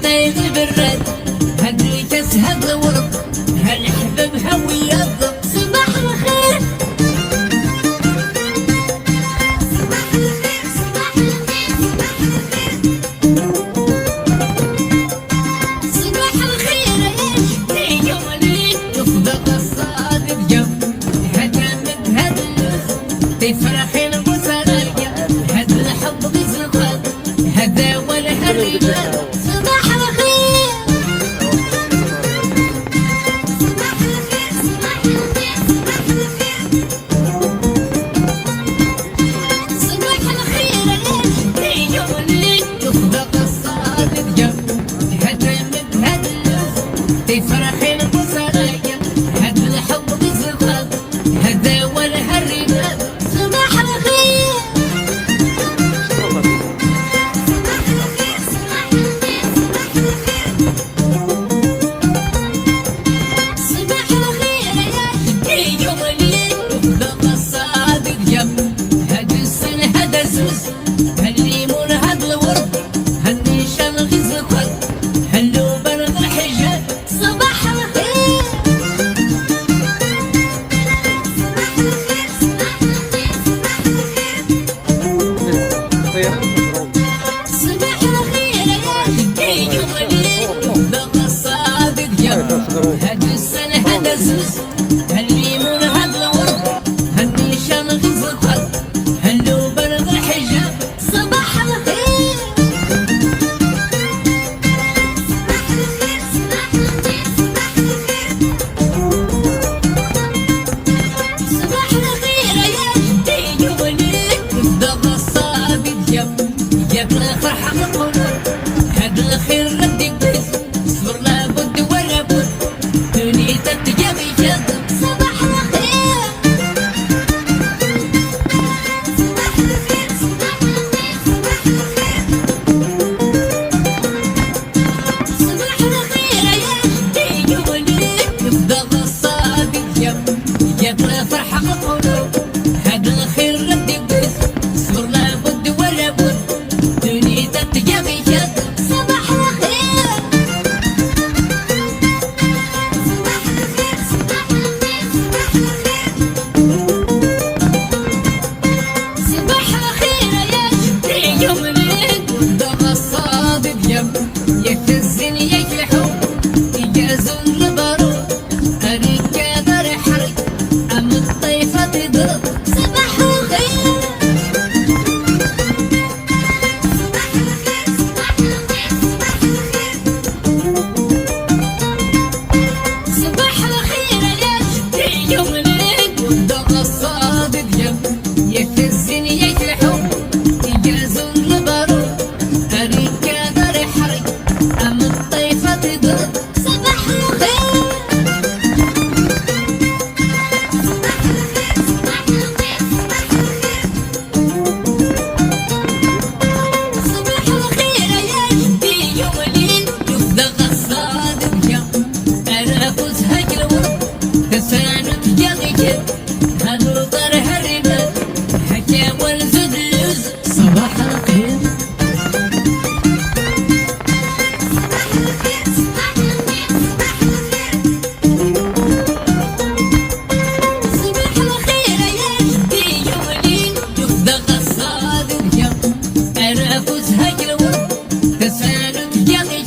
طيب الرد هدي تسهب الورد هالحبب هوي الضب صباح الخير صباح الخير صباح الخير صباح الخير صباح الخير يا وليد يصدق الصادق جنب هجمت هد اللوز تفرحين وسرايا هد الحب غزل هذا ولا هالرجال صباح الخير صباح الخير صباح الخير صباح الخير صباح الخير يا وليد يصدق الصادق جنب هجمت هد اللوز تفرحين وسرايا هد الحب غزل هذا ولا هالرجال صباح الخير صباح الخير يا شدي يا وليد يصدق الصادق جنب هد السن هد السوس هالليمون هد الورد هالنيشان غزل القلب هاللو برد الحجاب صباح الخير صباح الخير صباح الخير صباح الخير يا شدي يا وليد يصدق الصادق جنب هد السن هد السوس هالليمون هد الورد هالنيشان غزل القلب هاللو برد الحجاب صباح الخير صباح الخير صباح الخير صباح الخير يا شدي يا وليد يصدق الصادق جاب الفرحة من القلوب هاد الخير ردي بيت صبر لابد ولا بد دنيتك تجابي جذب صباح الخير صباح الخير صباح الخير صباح الخير يا شدي يا وليد يصدق الصادق جاب الفرحة من القلوب هاد الخير ردي بيت صبر لابد ولا بد دنيتك تجابي جذب صباح الخير صباح الخير صباح الخير صباح الخير يا شدي يا وليد يصدق الصادق يهتزني يجلحوا يجازون البارود أريك دار حري أم الطيفة تضرب صباح الخير صباح الخير صباح الخير صباح الخير يا شدي يا وليد يصدق الصادق يهتزني يجلحوا يجازون البارود أريك دار حري أم الطيفة تضرب صباح الخير صباح الخير صباح الخير صباح الخير يا شدي يا وليد يصدق الصادق أنا فوزها الورد تسانت جاغي هنوطر هالربا هكا والزد اللوز صباح الخير صباح الخير صباح الخير صباح الخير يا شدي يا وليد يصدق الصادق أنا فوزها الورد تسانت جاغي